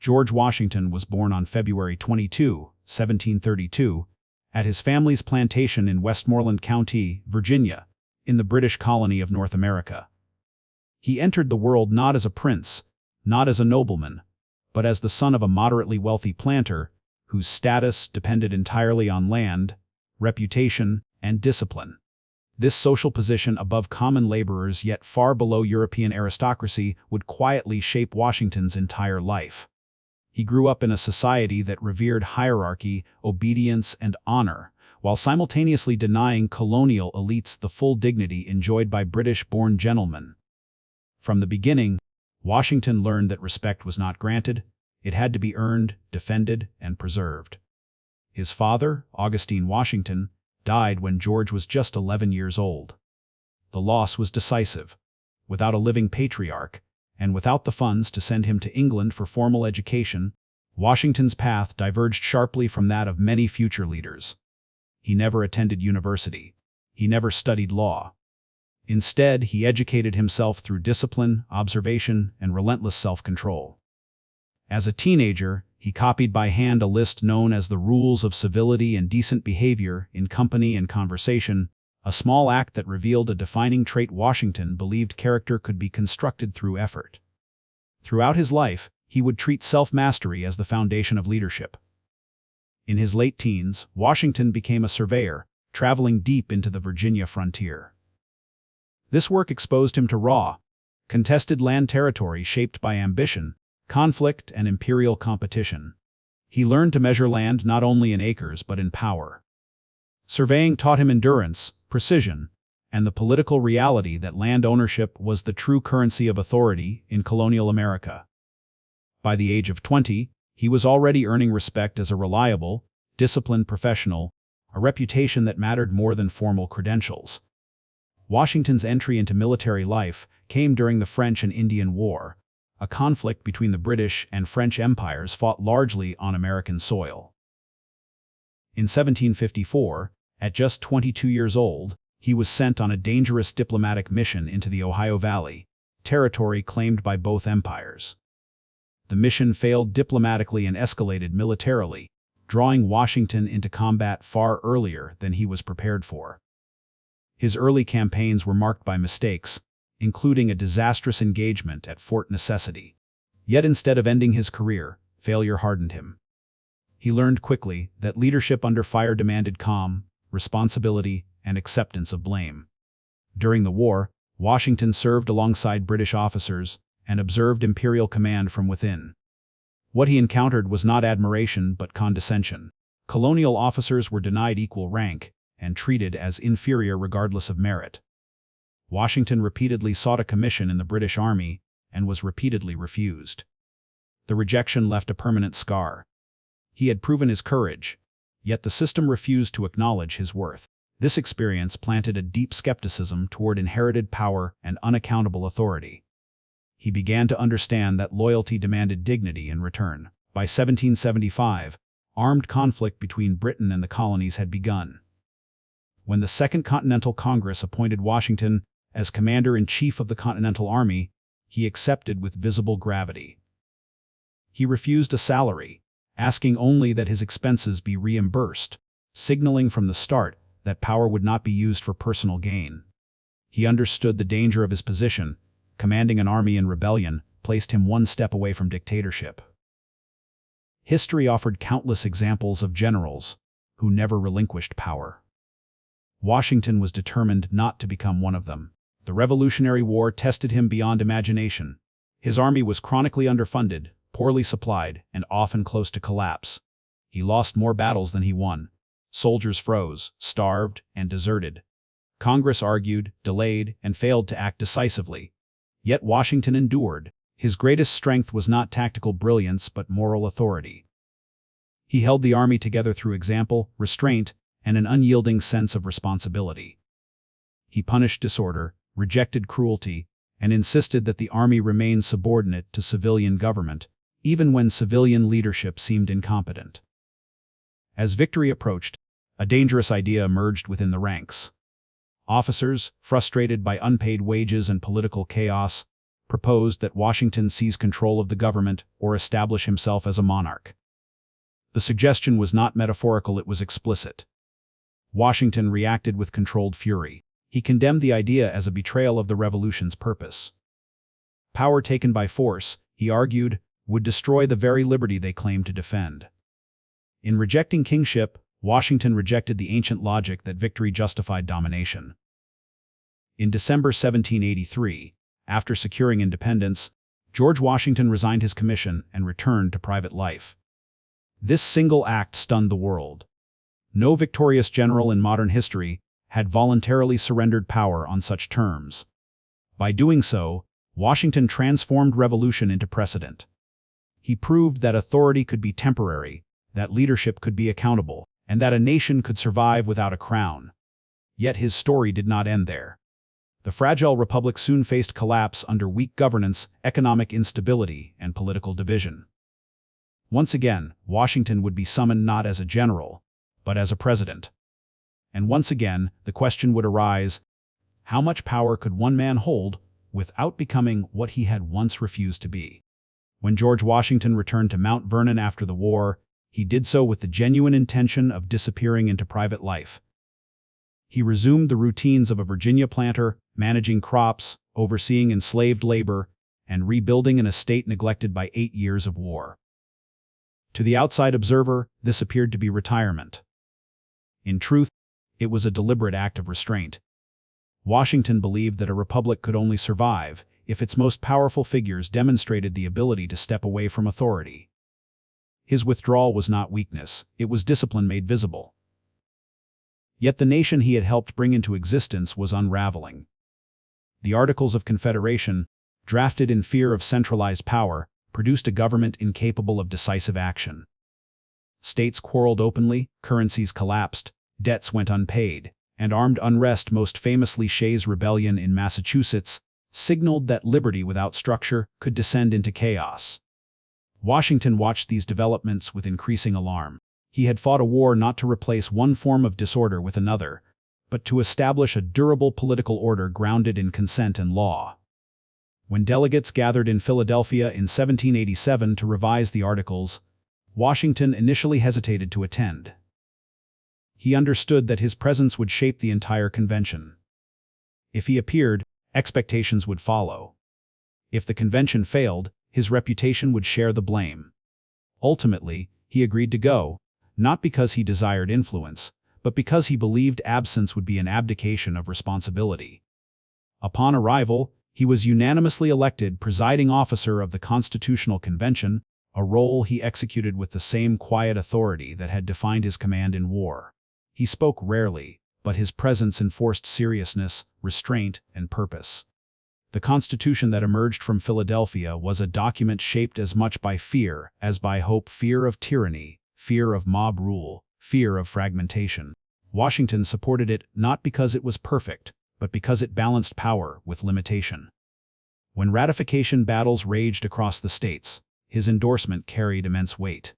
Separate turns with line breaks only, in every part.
George Washington was born on February 22, 1732, at his family's plantation in Westmoreland County, Virginia, in the British colony of North America. He entered the world not as a prince, not as a nobleman, but as the son of a moderately wealthy planter, whose status depended entirely on land, reputation, and discipline. This social position above common laborers yet far below European aristocracy would quietly shape Washington's entire life. He grew up in a society that revered hierarchy, obedience, and honor, while simultaneously denying colonial elites the full dignity enjoyed by British-born gentlemen. From the beginning, Washington learned that respect was not granted, it had to be earned, defended, and preserved. His father, Augustine Washington, died when George was just 11 years old. The loss was decisive. Without a living patriarch, and without the funds to send him to England for formal education, Washington's path diverged sharply from that of many future leaders. He never attended university. He never studied law. Instead, he educated himself through discipline, observation, and relentless self-control. As a teenager, he copied by hand a list known as the Rules of Civility and Decent Behavior in Company and Conversation, a small act that revealed a defining trait Washington believed character could be constructed through effort. Throughout his life, he would treat self-mastery as the foundation of leadership. In his late teens, Washington became a surveyor, traveling deep into the Virginia frontier. This work exposed him to raw, contested land territory shaped by ambition, conflict, and imperial competition. He learned to measure land not only in acres but in power. Surveying taught him endurance, precision, and the political reality that land ownership was the true currency of authority in colonial America. By the age of 20, he was already earning respect as a reliable, disciplined professional, a reputation that mattered more than formal credentials. Washington's entry into military life came during the French and Indian War, a conflict between the British and French empires fought largely on American soil. In 1754, at just 22 years old, he was sent on a dangerous diplomatic mission into the Ohio Valley, territory claimed by both empires. The mission failed diplomatically and escalated militarily, drawing Washington into combat far earlier than he was prepared for. His early campaigns were marked by mistakes, including a disastrous engagement at Fort Necessity. Yet instead of ending his career, failure hardened him. He learned quickly that leadership under fire demanded calm, responsibility, and acceptance of blame. During the war, Washington served alongside British officers and observed imperial command from within. What he encountered was not admiration but condescension. Colonial officers were denied equal rank and treated as inferior regardless of merit. Washington repeatedly sought a commission in the British Army and was repeatedly refused. The rejection left a permanent scar. He had proven his courage, yet the system refused to acknowledge his worth. This experience planted a deep skepticism toward inherited power and unaccountable authority. He began to understand that loyalty demanded dignity in return. By 1775, armed conflict between Britain and the colonies had begun. When the Second Continental Congress appointed Washington as Commander-in-Chief of the Continental Army, he accepted with visible gravity. He refused a salary, asking only that his expenses be reimbursed, signaling from the start that power would not be used for personal gain. He understood the danger of his position. Commanding an army in rebellion placed him one step away from dictatorship. History offered countless examples of generals who never relinquished power. Washington was determined not to become one of them. The Revolutionary War tested him beyond imagination. His army was chronically underfunded, poorly supplied, and often close to collapse. He lost more battles than he won. Soldiers froze, starved, and deserted. Congress argued, delayed, and failed to act decisively. Yet Washington endured. His greatest strength was not tactical brilliance but moral authority. He held the army together through example, restraint, and an unyielding sense of responsibility. He punished disorder, rejected cruelty, and insisted that the army remain subordinate to civilian government, even when civilian leadership seemed incompetent. As victory approached, a dangerous idea emerged within the ranks. Officers, frustrated by unpaid wages and political chaos, proposed that Washington seize control of the government or establish himself as a monarch. The suggestion was not metaphorical, it was explicit. Washington reacted with controlled fury. He condemned the idea as a betrayal of the revolution's purpose. Power taken by force, he argued, would destroy the very liberty they claimed to defend. In rejecting kingship, Washington rejected the ancient logic that victory justified domination. In December 1783, after securing independence, George Washington resigned his commission and returned to private life. This single act stunned the world. No victorious general in modern history had voluntarily surrendered power on such terms. By doing so, Washington transformed revolution into precedent. He proved that authority could be temporary, that leadership could be accountable, and that a nation could survive without a crown. Yet his story did not end there. The fragile republic soon faced collapse under weak governance, economic instability, and political division. Once again, Washington would be summoned not as a general, but as a president. And once again, the question would arise, how much power could one man hold without becoming what he had once refused to be? When George Washington returned to Mount Vernon after the war, he did so with the genuine intention of disappearing into private life. He resumed the routines of a Virginia planter, managing crops, overseeing enslaved labor, and rebuilding an estate neglected by 8 years of war. To the outside observer, this appeared to be retirement. In truth, it was a deliberate act of restraint. Washington believed that a republic could only survive if its most powerful figures demonstrated the ability to step away from authority. His withdrawal was not weakness, it was discipline made visible. Yet the nation he had helped bring into existence was unraveling. The Articles of Confederation, drafted in fear of centralized power, produced a government incapable of decisive action. States quarreled openly, currencies collapsed, debts went unpaid, and armed unrest, most famously Shays' Rebellion in Massachusetts, signaled that liberty without structure could descend into chaos. Washington watched these developments with increasing alarm. He had fought a war not to replace one form of disorder with another, but to establish a durable political order grounded in consent and law. When delegates gathered in Philadelphia in 1787 to revise the Articles, Washington initially hesitated to attend. He understood that his presence would shape the entire convention. If he appeared, expectations would follow. If the convention failed, his reputation would share the blame. Ultimately, he agreed to go, not because he desired influence, but because he believed absence would be an abdication of responsibility. Upon arrival, he was unanimously elected presiding officer of the Constitutional Convention, a role he executed with the same quiet authority that had defined his command in war. He spoke rarely, but his presence enforced seriousness, restraint, and purpose. The Constitution that emerged from Philadelphia was a document shaped as much by fear as by hope: fear of tyranny, fear of mob rule, fear of fragmentation. Washington supported it not because it was perfect, but because it balanced power with limitation. When ratification battles raged across the states, his endorsement carried immense weight.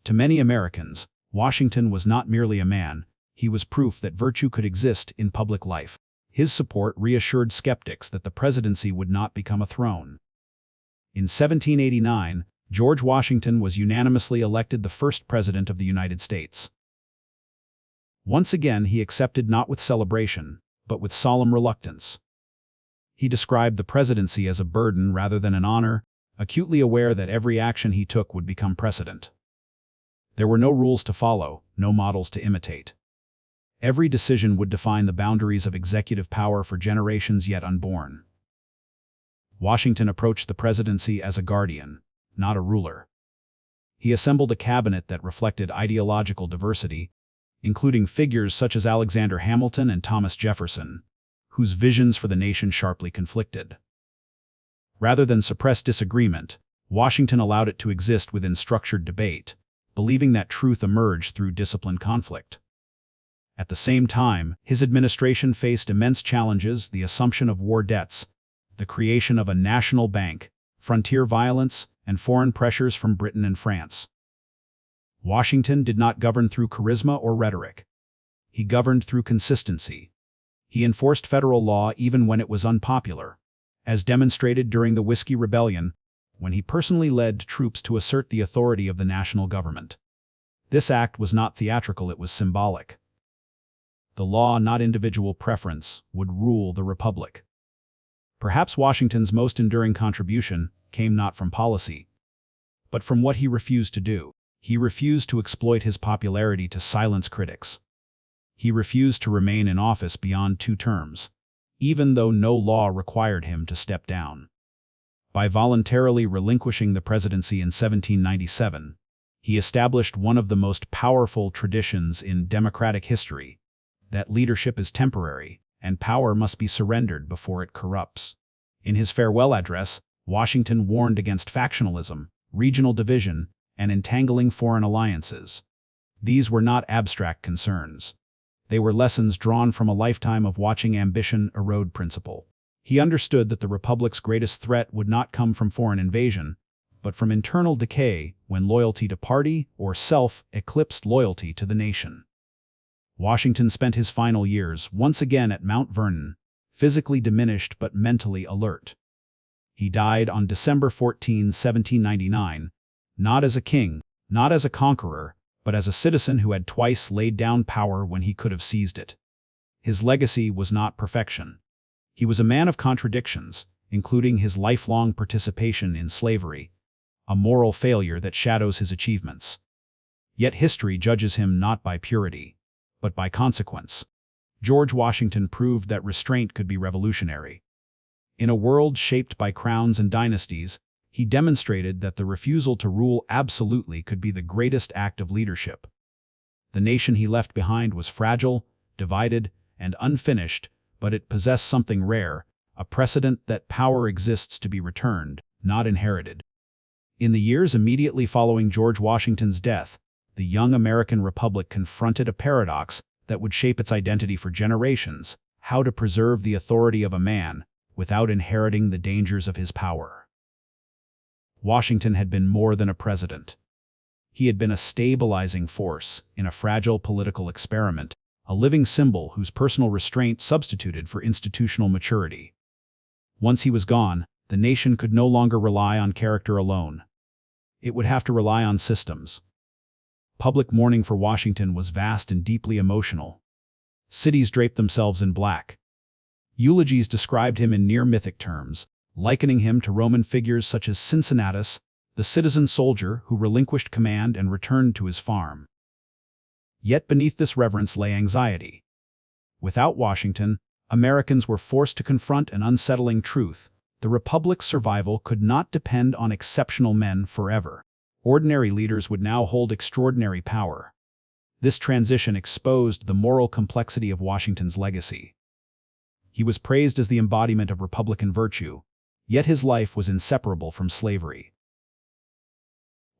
To many Americans, Washington was not merely a man, he was proof that virtue could exist in public life. His support reassured skeptics that the presidency would not become a throne. In 1789, George Washington was unanimously elected the first president of the United States. Once again, he accepted not with celebration, but with solemn reluctance. He described the presidency as a burden rather than an honor, acutely aware that every action he took would become precedent. There were no rules to follow, no models to imitate. Every decision would define the boundaries of executive power for generations yet unborn. Washington approached the presidency as a guardian, not a ruler. He assembled a cabinet that reflected ideological diversity, including figures such as Alexander Hamilton and Thomas Jefferson, whose visions for the nation sharply conflicted. Rather than suppress disagreement, Washington allowed it to exist within structured debate, believing that truth emerged through disciplined conflict. At the same time, his administration faced immense challenges: the assumption of war debts, the creation of a national bank, frontier violence, and foreign pressures from Britain and France. Washington did not govern through charisma or rhetoric. He governed through consistency. He enforced federal law even when it was unpopular, as demonstrated during the Whiskey Rebellion, when he personally led troops to assert the authority of the national government. This act was not theatrical, it was symbolic. The law, not individual preference, would rule the republic. Perhaps Washington's most enduring contribution came not from policy, but from what he refused to do. He refused to exploit his popularity to silence critics. He refused to remain in office beyond 2 terms, even though no law required him to step down. By voluntarily relinquishing the presidency in 1797, he established one of the most powerful traditions in democratic history, that leadership is temporary and power must be surrendered before it corrupts. In his farewell address, Washington warned against factionalism, regional division, and entangling foreign alliances. These were not abstract concerns. They were lessons drawn from a lifetime of watching ambition erode principle. He understood that the republic's greatest threat would not come from foreign invasion, but from internal decay when loyalty to party or self eclipsed loyalty to the nation. Washington spent his final years once again at Mount Vernon, physically diminished but mentally alert. He died on December 14, 1799, not as a king, not as a conqueror, but as a citizen who had twice laid down power when he could have seized it. His legacy was not perfection. He was a man of contradictions, including his lifelong participation in slavery, a moral failure that shadows his achievements. Yet history judges him not by purity, but by consequence. George Washington proved that restraint could be revolutionary. In a world shaped by crowns and dynasties, he demonstrated that the refusal to rule absolutely could be the greatest act of leadership. The nation he left behind was fragile, divided, and unfinished, but it possessed something rare, a precedent that power exists to be returned, not inherited. In the years immediately following George Washington's death, the young American Republic confronted a paradox that would shape its identity for generations: how to preserve the authority of a man without inheriting the dangers of his power. Washington had been more than a president. He had been a stabilizing force in a fragile political experiment, a living symbol whose personal restraint substituted for institutional maturity. Once he was gone, the nation could no longer rely on character alone. It would have to rely on systems. Public mourning for Washington was vast and deeply emotional. Cities draped themselves in black. Eulogies described him in near-mythic terms, likening him to Roman figures such as Cincinnatus, the citizen soldier who relinquished command and returned to his farm. Yet beneath this reverence lay anxiety. Without Washington, Americans were forced to confront an unsettling truth: the Republic's survival could not depend on exceptional men forever. Ordinary leaders would now hold extraordinary power. This transition exposed the moral complexity of Washington's legacy. He was praised as the embodiment of Republican virtue, yet his life was inseparable from slavery.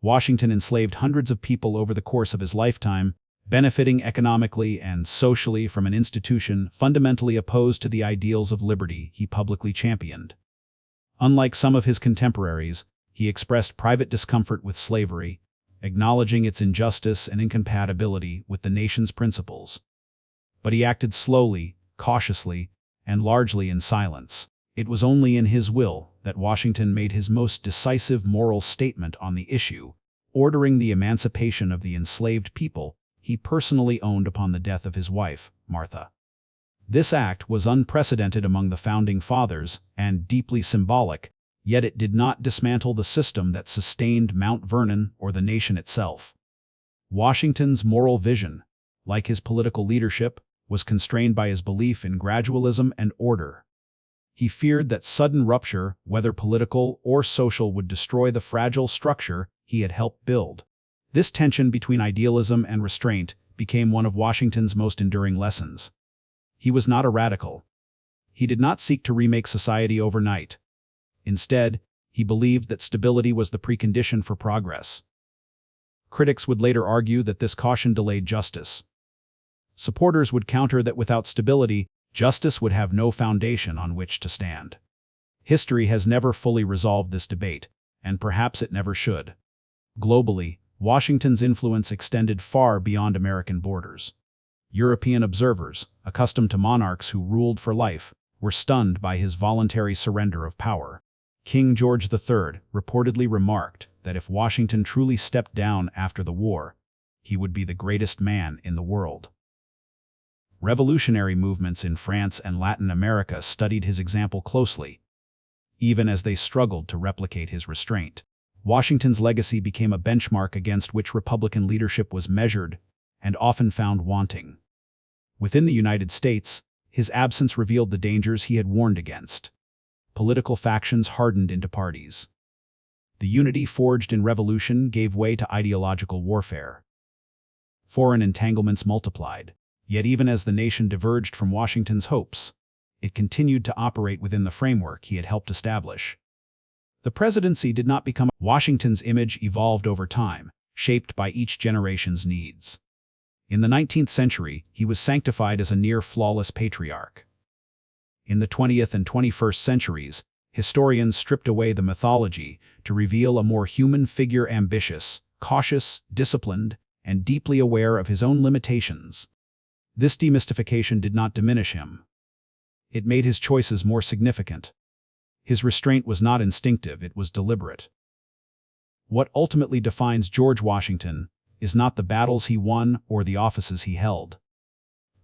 Washington enslaved hundreds of people over the course of his lifetime, benefiting economically and socially from an institution fundamentally opposed to the ideals of liberty he publicly championed. Unlike some of his contemporaries, he expressed private discomfort with slavery, acknowledging its injustice and incompatibility with the nation's principles. But he acted slowly, cautiously, and largely in silence. It was only in his will that Washington made his most decisive moral statement on the issue, ordering the emancipation of the enslaved people he personally owned upon the death of his wife, Martha. This act was unprecedented among the Founding Fathers and deeply symbolic, yet it did not dismantle the system that sustained Mount Vernon or the nation itself. Washington's moral vision, like his political leadership, was constrained by his belief in gradualism and order. He feared that sudden rupture, whether political or social, would destroy the fragile structure he had helped build. This tension between idealism and restraint became one of Washington's most enduring lessons. He was not a radical. He did not seek to remake society overnight. Instead, he believed that stability was the precondition for progress. Critics would later argue that this caution delayed justice. Supporters would counter that without stability, justice would have no foundation on which to stand. History has never fully resolved this debate, and perhaps it never should. Globally, Washington's influence extended far beyond American borders. European observers, accustomed to monarchs who ruled for life, were stunned by his voluntary surrender of power. King George III reportedly remarked that if Washington truly stepped down after the war, he would be the greatest man in the world. Revolutionary movements in France and Latin America studied his example closely, even as they struggled to replicate his restraint. Washington's legacy became a benchmark against which Republican leadership was measured and often found wanting. Within the United States, his absence revealed the dangers he had warned against. Political factions hardened into parties. The unity forged in revolution gave way to ideological warfare. Foreign entanglements multiplied, yet even as the nation diverged from Washington's hopes, it continued to operate within the framework he had helped establish. The presidency did not become Washington's image evolved over time, shaped by each generation's needs. In the 19th century, he was sanctified as a near-flawless patriarch. In the 20th and 21st centuries, historians stripped away the mythology to reveal a more human figure, ambitious, cautious, disciplined, and deeply aware of his own limitations. This demystification did not diminish him. It made his choices more significant. His restraint was not instinctive, it was deliberate. What ultimately defines George Washington is not the battles he won or the offices he held,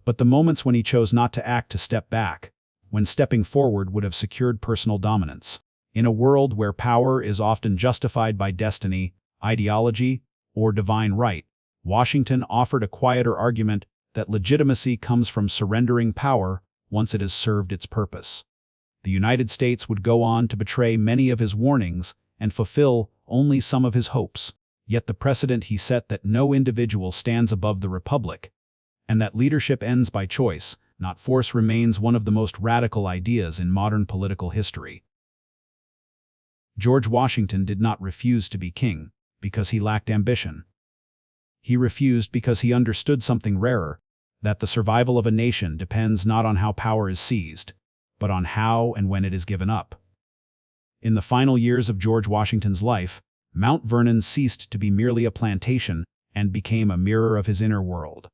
but the moments when he chose not to act, to step back, when stepping forward would have secured personal dominance. In a world where power is often justified by destiny, ideology, or divine right, Washington offered a quieter argument that legitimacy comes from surrendering power once it has served its purpose. The United States would go on to betray many of his warnings and fulfill only some of his hopes. Yet the precedent he set that no individual stands above the Republic, and that leadership ends by choice, not force, remains one of the most radical ideas in modern political history. George Washington did not refuse to be king because he lacked ambition. He refused because he understood something rarer, that the survival of a nation depends not on how power is seized, but on how and when it is given up. In the final years of George Washington's life, Mount Vernon ceased to be merely a plantation and became a mirror of his inner world.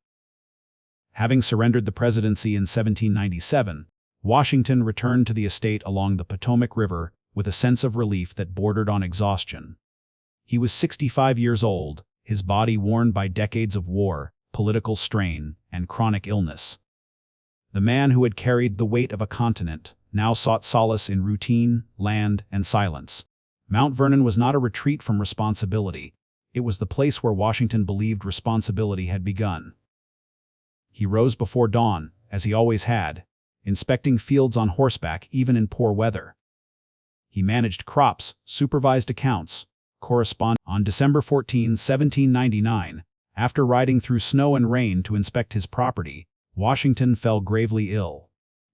Having surrendered the presidency in 1797, Washington returned to the estate along the Potomac River with a sense of relief that bordered on exhaustion. He was 65 years old, his body worn by decades of war, political strain, and chronic illness. The man who had carried the weight of a continent now sought solace in routine, land, and silence. Mount Vernon was not a retreat from responsibility. It was the place where Washington believed responsibility had begun. He rose before dawn, as he always had, inspecting fields on horseback even in poor weather. He managed crops, supervised accounts, corresponded. On December 14, 1799, after riding through snow and rain to inspect his property, Washington fell gravely ill.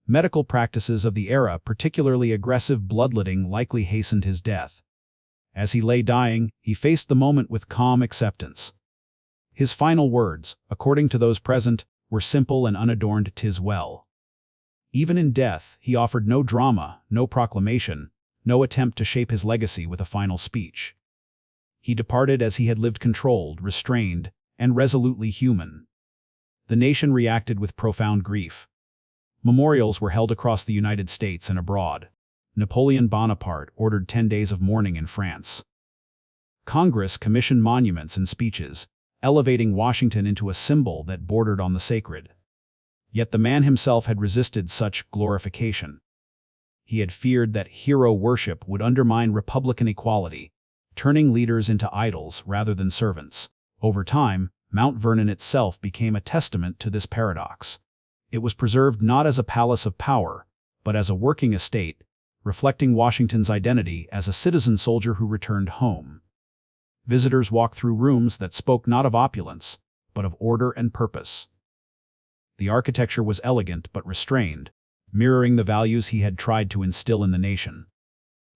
Medical practices of the era, particularly aggressive bloodletting, likely hastened his death. As he lay dying, he faced the moment with calm acceptance. His final words, according to those present, were simple and unadorned: "'Tis well." Even in death, he offered no drama, no proclamation, no attempt to shape his legacy with a final speech. He departed as he had lived, controlled, restrained, and resolutely human. The nation reacted with profound grief. Memorials were held across the United States and abroad. Napoleon Bonaparte ordered 10 days of mourning in France. Congress commissioned monuments and speeches, elevating Washington into a symbol that bordered on the sacred. Yet the man himself had resisted such glorification. He had feared that hero worship would undermine Republican equality, turning leaders into idols rather than servants. Over time, Mount Vernon itself became a testament to this paradox. It was preserved not as a palace of power, but as a working estate, reflecting Washington's identity as a citizen soldier who returned home. Visitors walked through rooms that spoke not of opulence, but of order and purpose. The architecture was elegant but restrained, mirroring the values he had tried to instill in the nation.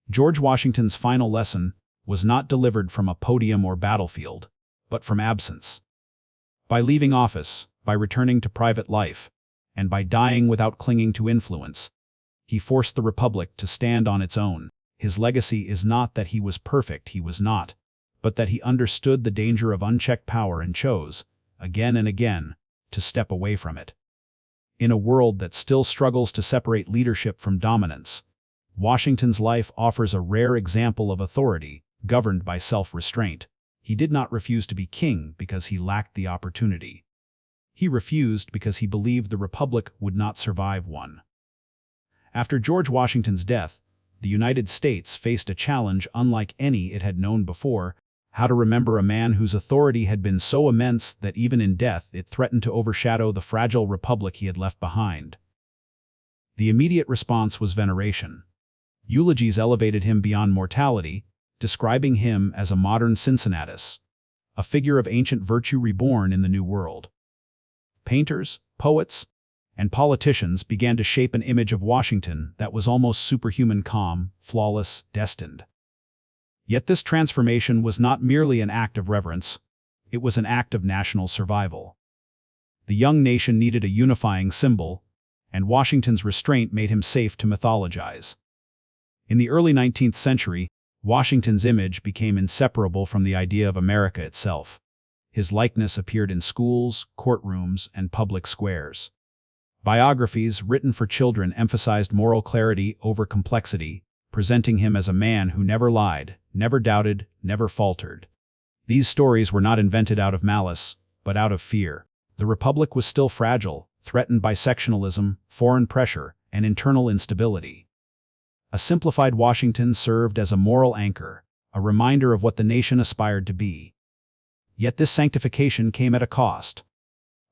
George Washington's final lesson was not delivered from a podium or battlefield, but from absence. By leaving office, by returning to private life, and by dying without clinging to influence, he forced the Republic to stand on its own. His legacy is not that he was perfect, he was not, but that he understood the danger of unchecked power and chose, again and again, to step away from it. In a world that still struggles to separate leadership from dominance, Washington's life offers a rare example of authority, governed by self-restraint. He did not refuse to be king because he lacked the opportunity. He refused because he believed the republic would not survive one. After George Washington's death, the United States faced a challenge unlike any it had known before: how to remember a man whose authority had been so immense that even in death it threatened to overshadow the fragile republic he had left behind. The immediate response was veneration. Eulogies elevated him beyond mortality, describing him as a modern Cincinnatus, a figure of ancient virtue reborn in the New World. Painters, poets, and politicians began to shape an image of Washington that was almost superhuman, calm, flawless, destined. Yet this transformation was not merely an act of reverence, it was an act of national survival. The young nation needed a unifying symbol, and Washington's restraint made him safe to mythologize. In the early 19th century, Washington's image became inseparable from the idea of America itself. His likeness appeared in schools, courtrooms, and public squares. Biographies written for children emphasized moral clarity over complexity, presenting him as a man who never lied, never doubted, never faltered. These stories were not invented out of malice, but out of fear. The republic was still fragile, threatened by sectionalism, foreign pressure, and internal instability. A simplified Washington served as a moral anchor, a reminder of what the nation aspired to be. Yet this sanctification came at a cost.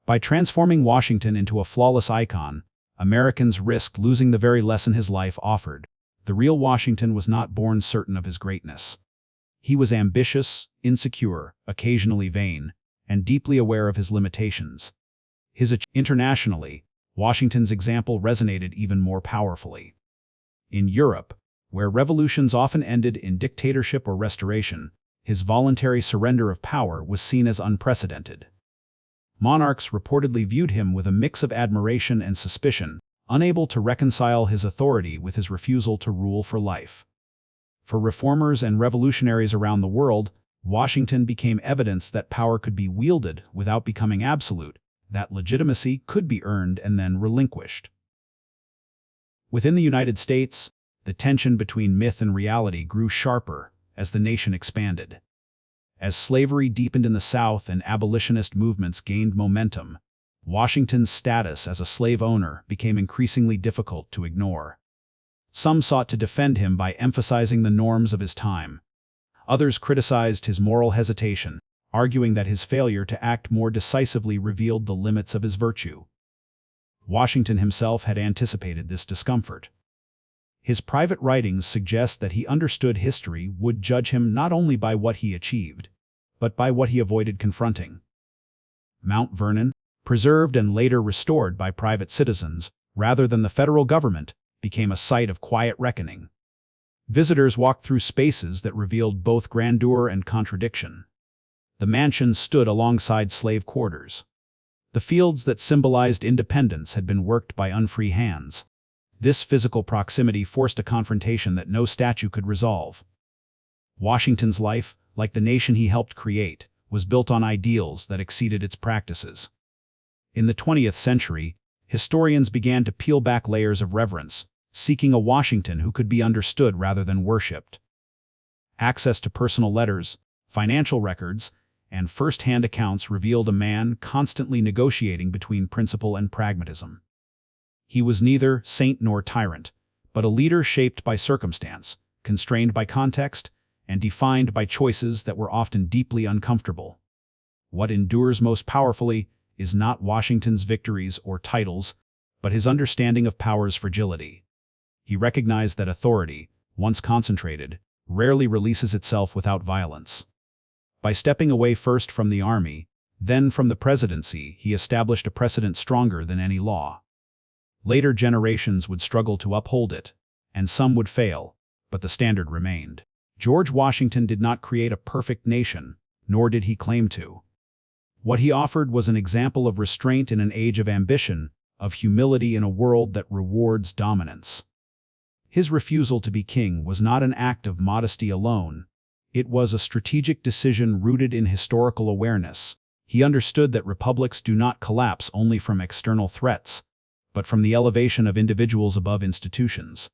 By transforming Washington into a flawless icon, Americans risked losing the very lesson his life offered. The real Washington was not born certain of his greatness. He was ambitious, insecure, occasionally vain, and deeply aware of his limitations. Internationally, Washington's example resonated even more powerfully. In Europe, where revolutions often ended in dictatorship or restoration, his voluntary surrender of power was seen as unprecedented. Monarchs reportedly viewed him with a mix of admiration and suspicion, unable to reconcile his authority with his refusal to rule for life. For reformers and revolutionaries around the world, Washington became evidence that power could be wielded without becoming absolute, that legitimacy could be earned and then relinquished. Within the United States, the tension between myth and reality grew sharper as the nation expanded. As slavery deepened in the South and abolitionist movements gained momentum, Washington's status as a slave owner became increasingly difficult to ignore. Some sought to defend him by emphasizing the norms of his time. Others criticized his moral hesitation, arguing that his failure to act more decisively revealed the limits of his virtue. Washington himself had anticipated this discomfort. His private writings suggest that he understood history would judge him not only by what he achieved, but by what he avoided confronting. Mount Vernon, preserved and later restored by private citizens rather than the federal government, became a site of quiet reckoning. Visitors walked through spaces that revealed both grandeur and contradiction. The mansion stood alongside slave quarters. The fields that symbolized independence had been worked by unfree hands. This physical proximity forced a confrontation that no statue could resolve. Washington's life, like the nation he helped create, was built on ideals that exceeded its practices. In the 20th century, historians began to peel back layers of reverence, seeking a Washington who could be understood rather than worshipped. Access to personal letters, financial records, and first-hand accounts revealed a man constantly negotiating between principle and pragmatism. He was neither saint nor tyrant, but a leader shaped by circumstance, constrained by context, and defined by choices that were often deeply uncomfortable. What endures most powerfully is not Washington's victories or titles, but his understanding of power's fragility. He recognized that authority, once concentrated, rarely releases itself without violence. By stepping away first from the army, then from the presidency, he established a precedent stronger than any law. Later generations would struggle to uphold it, and some would fail, but the standard remained. George Washington did not create a perfect nation, nor did he claim to. What he offered was an example of restraint in an age of ambition, of humility in a world that rewards dominance. His refusal to be king was not an act of modesty alone. It was a strategic decision rooted in historical awareness. He understood that republics do not collapse only from external threats, but from the elevation of individuals above institutions.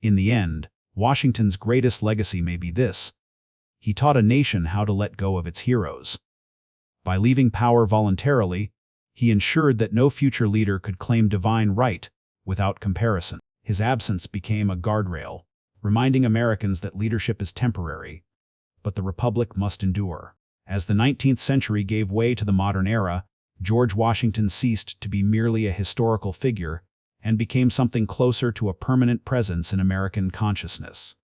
In the end, Washington's greatest legacy may be this: he taught a nation how to let go of its heroes. By leaving power voluntarily, he ensured that no future leader could claim divine right without comparison. His absence became a guardrail, reminding Americans that leadership is temporary, but the republic must endure. As the 19th century gave way to the modern era, George Washington ceased to be merely a historical figure and became something closer to a permanent presence in American consciousness.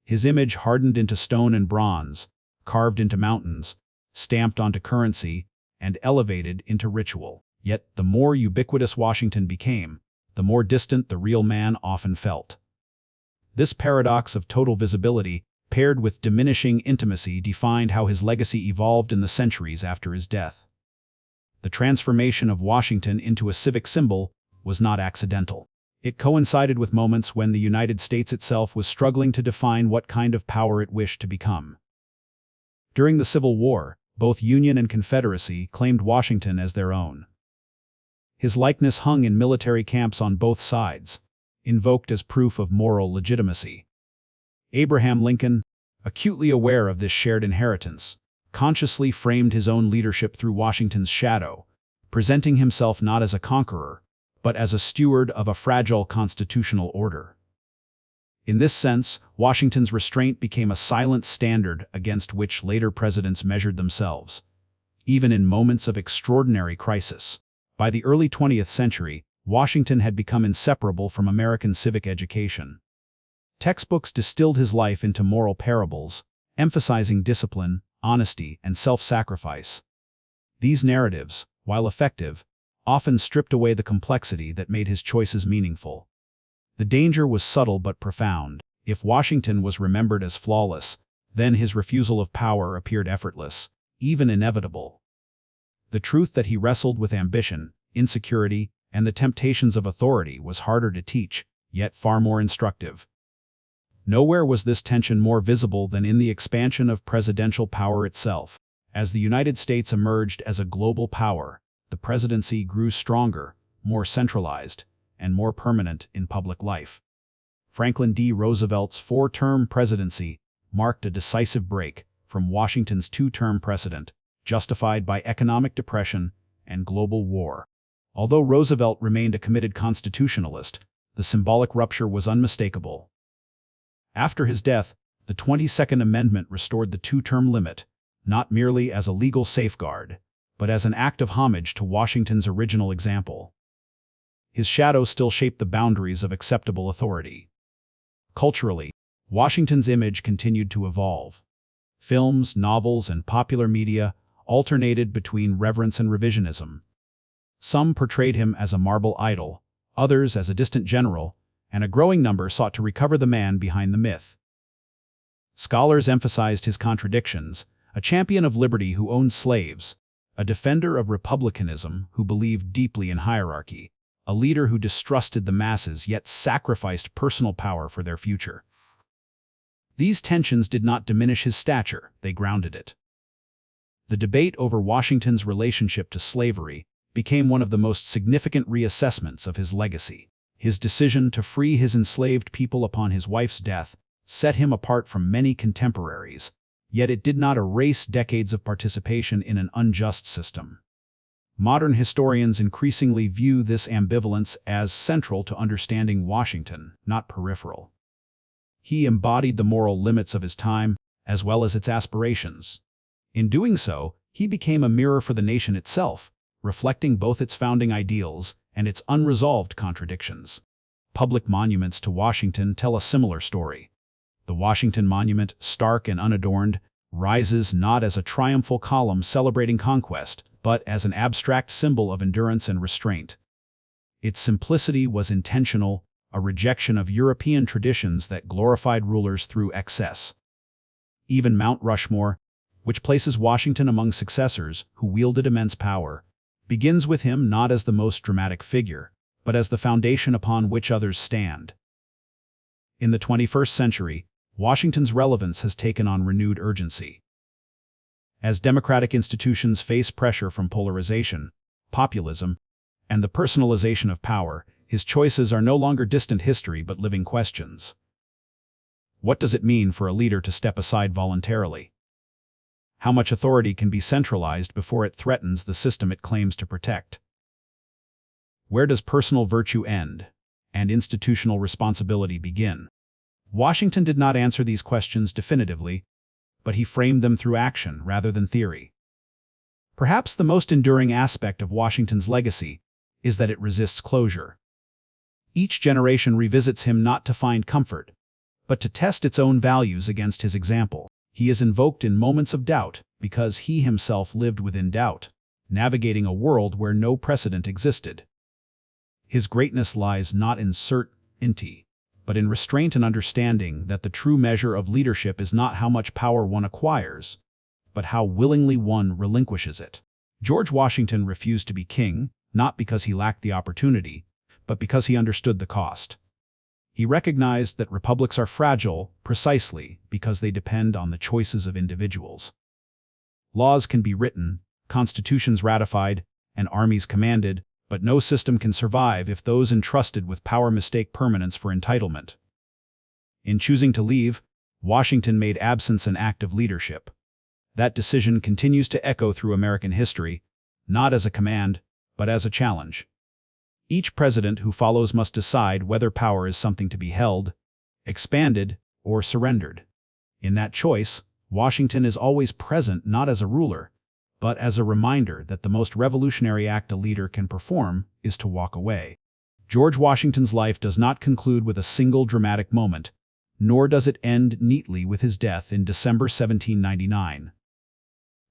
His image hardened into stone and bronze, carved into mountains, stamped onto currency, and elevated into ritual. Yet, the more ubiquitous Washington became, the more distant the real man often felt. This paradox of total visibility, paired with diminishing intimacy, defined how his legacy evolved in the centuries after his death. The transformation of Washington into a civic symbol was not accidental. It coincided with moments when the United States itself was struggling to define what kind of power it wished to become. During the Civil War, both Union and Confederacy claimed Washington as their own. His likeness hung in military camps on both sides, invoked as proof of moral legitimacy. Abraham Lincoln, acutely aware of this shared inheritance, consciously framed his own leadership through Washington's shadow, presenting himself not as a conqueror, but as a steward of a fragile constitutional order. In this sense, Washington's restraint became a silent standard against which later presidents measured themselves, even in moments of extraordinary crisis. By the early 20th century, Washington had become inseparable from American civic education. Textbooks distilled his life into moral parables, emphasizing discipline, honesty, and self-sacrifice. These narratives, while effective, often stripped away the complexity that made his choices meaningful. The danger was subtle but profound. If Washington was remembered as flawless, then his refusal of power appeared effortless, even inevitable. The truth that he wrestled with ambition, insecurity, and the temptations of authority was harder to teach, yet far more instructive. Nowhere was this tension more visible than in the expansion of presidential power itself. As the United States emerged as a global power, the presidency grew stronger, more centralized, and more permanent in public life. Franklin D. Roosevelt's four-term presidency marked a decisive break from Washington's two-term precedent, justified by economic depression and global war. Although Roosevelt remained a committed constitutionalist, the symbolic rupture was unmistakable. After his death, the 22nd Amendment restored the two-term limit, not merely as a legal safeguard, but as an act of homage to Washington's original example. His shadow still shaped the boundaries of acceptable authority. Culturally, Washington's image continued to evolve. Films, novels, and popular media alternated between reverence and revisionism. Some portrayed him as a marble idol, others as a distant general, and a growing number sought to recover the man behind the myth. Scholars emphasized his contradictions: a champion of liberty who owned slaves, a defender of republicanism who believed deeply in hierarchy, a leader who distrusted the masses yet sacrificed personal power for their future. These tensions did not diminish his stature, they grounded it. The debate over Washington's relationship to slavery became one of the most significant reassessments of his legacy. His decision to free his enslaved people upon his wife's death set him apart from many contemporaries, yet it did not erase decades of participation in an unjust system. Modern historians increasingly view this ambivalence as central to understanding Washington, not peripheral. He embodied the moral limits of his time, as well as its aspirations. In doing so, he became a mirror for the nation itself, reflecting both its founding ideals and its unresolved contradictions. Public monuments to Washington tell a similar story. The Washington Monument, stark and unadorned, rises not as a triumphal column celebrating conquest, but as an abstract symbol of endurance and restraint. Its simplicity was intentional, a rejection of European traditions that glorified rulers through excess. Even Mount Rushmore, which places Washington among successors who wielded immense power, begins with him not as the most dramatic figure, but as the foundation upon which others stand. In the 21st century, Washington's relevance has taken on renewed urgency. As democratic institutions face pressure from polarization, populism, And the personalization of power, his choices are no longer distant history but living questions. What does it mean for a leader to step aside voluntarily? How much authority can be centralized before it threatens the system it claims to protect? Where does personal virtue end and institutional responsibility begin? Washington did not answer these questions definitively, but he framed them through action rather than theory. Perhaps the most enduring aspect of Washington's legacy is that it resists closure. Each generation revisits him not to find comfort, but to test its own values against his example. He is invoked in moments of doubt because he himself lived within doubt, navigating a world where no precedent existed. His greatness lies not in certainty, but in restraint and understanding that the true measure of leadership is not how much power one acquires, but how willingly one relinquishes it. George Washington refused to be king, not because he lacked the opportunity, but because he understood the cost. He recognized that republics are fragile precisely because they depend on the choices of individuals. Laws can be written, constitutions ratified, and armies commanded, but no system can survive if those entrusted with power mistake permanence for entitlement. In choosing to leave, Washington made absence an act of leadership. That decision continues to echo through American history, not as a command, but as a challenge. Each president who follows must decide whether power is something to be held, expanded, or surrendered. In that choice, Washington is always present not as a ruler, but as a reminder that the most revolutionary act a leader can perform is to walk away. George Washington's life does not conclude with a single dramatic moment, nor does it end neatly with his death in December 1799.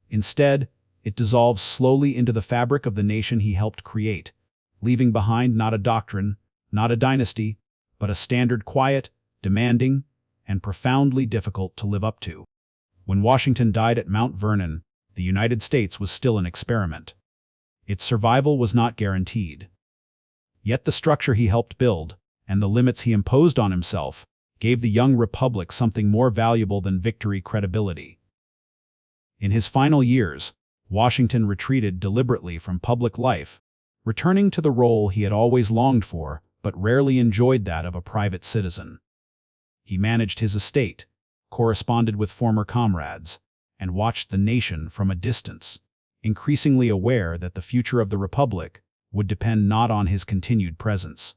Instead, it dissolves slowly into the fabric of the nation he helped create, leaving behind not a doctrine, not a dynasty, but a standard quiet, demanding, and profoundly difficult to live up to. When Washington died at Mount Vernon, the United States was still an experiment. Its survival was not guaranteed. Yet the structure he helped build, and the limits he imposed on himself, gave the young republic something more valuable than victory credibility. In his final years, Washington retreated deliberately from public life, returning to the role he had always longed for, but rarely enjoyed, that of a private citizen. He managed his estate, corresponded with former comrades, and watched the nation from a distance, increasingly aware that the future of the republic would depend not on his continued presence,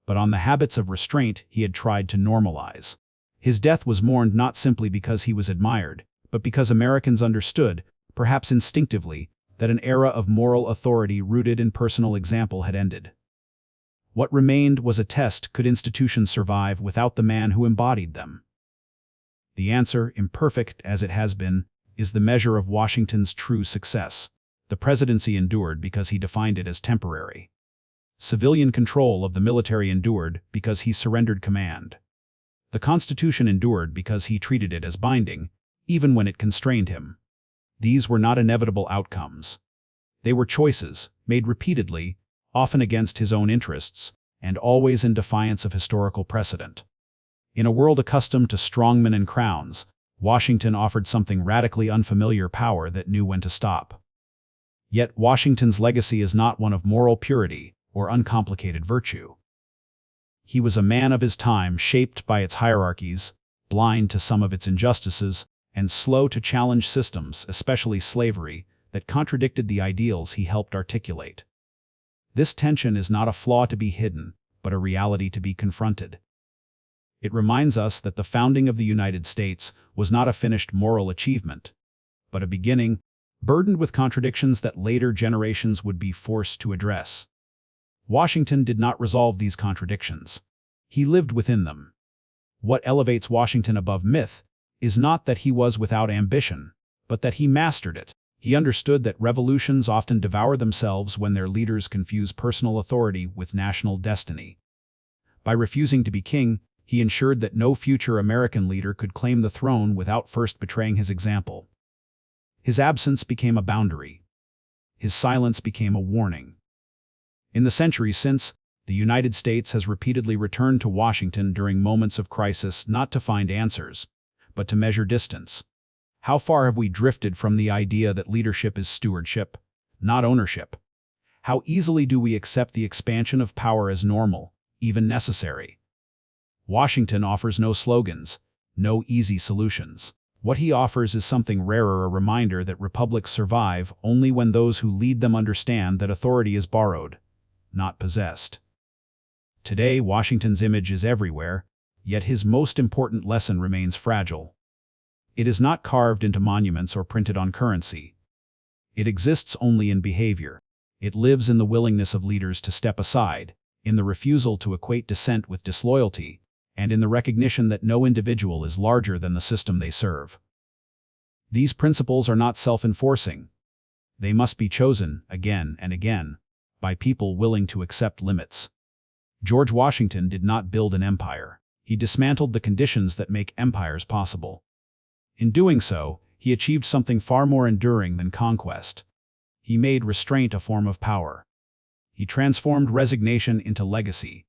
but on the habits of restraint he had tried to normalize. His death was mourned not simply because he was admired, but because Americans understood, perhaps instinctively, that an era of moral authority rooted in personal example had ended. What remained was a test: could institutions survive without the man who embodied them? The answer, imperfect as it has been, is the measure of Washington's true success. The presidency endured because he defined it as temporary. Civilian control of the military endured because he surrendered command. The Constitution endured because he treated it as binding, even when it constrained him. These were not inevitable outcomes. They were choices, made repeatedly, often against his own interests, and always in defiance of historical precedent. In a world accustomed to strongmen and crowns, Washington offered something radically unfamiliar: power that knew when to stop. Yet Washington's legacy is not one of moral purity or uncomplicated virtue. He was a man of his time, shaped by its hierarchies, blind to some of its injustices, and slow to challenge systems, especially slavery, that contradicted the ideals he helped articulate. This tension is not a flaw to be hidden, but a reality to be confronted. It reminds us that the founding of the United States was not a finished moral achievement, but a beginning, burdened with contradictions that later generations would be forced to address. Washington did not resolve these contradictions. He lived within them. What elevates Washington above myth is not that he was without ambition, but that he mastered it. He understood that revolutions often devour themselves when their leaders confuse personal authority with national destiny. By refusing to be king, he ensured that no future American leader could claim the throne without first betraying his example. His absence became a boundary. His silence became a warning. In the centuries since, the United States has repeatedly returned to Washington during moments of crisis, not to find answers, but to measure distance. How far have we drifted from the idea that leadership is stewardship, not ownership? How easily do we accept the expansion of power as normal, even necessary? Washington offers no slogans, no easy solutions. What he offers is something rarer, a reminder that republics survive only when those who lead them understand that authority is borrowed, not possessed. Today, Washington's image is everywhere, yet his most important lesson remains fragile. It is not carved into monuments or printed on currency. It exists only in behavior. It lives in the willingness of leaders to step aside, in the refusal to equate dissent with disloyalty, and in the recognition that no individual is larger than the system they serve. These principles are not self-enforcing. They must be chosen, again and again, by people willing to accept limits. George Washington did not build an empire. He dismantled the conditions that make empires possible. In doing so, he achieved something far more enduring than conquest. He made restraint a form of power. He transformed resignation into legacy.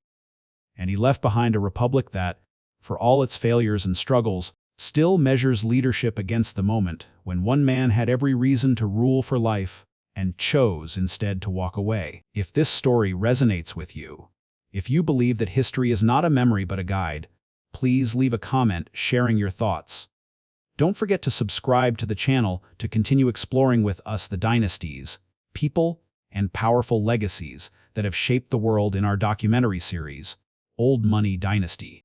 And he left behind a republic that, for all its failures and struggles, still measures leadership against the moment when one man had every reason to rule for life and chose instead to walk away. If this story resonates with you, if you believe that history is not a memory but a guide, please leave a comment sharing your thoughts. Don't forget to subscribe to the channel to continue exploring with us the dynasties, people, and powerful legacies that have shaped the world in our documentary series, Old Money Dynasty.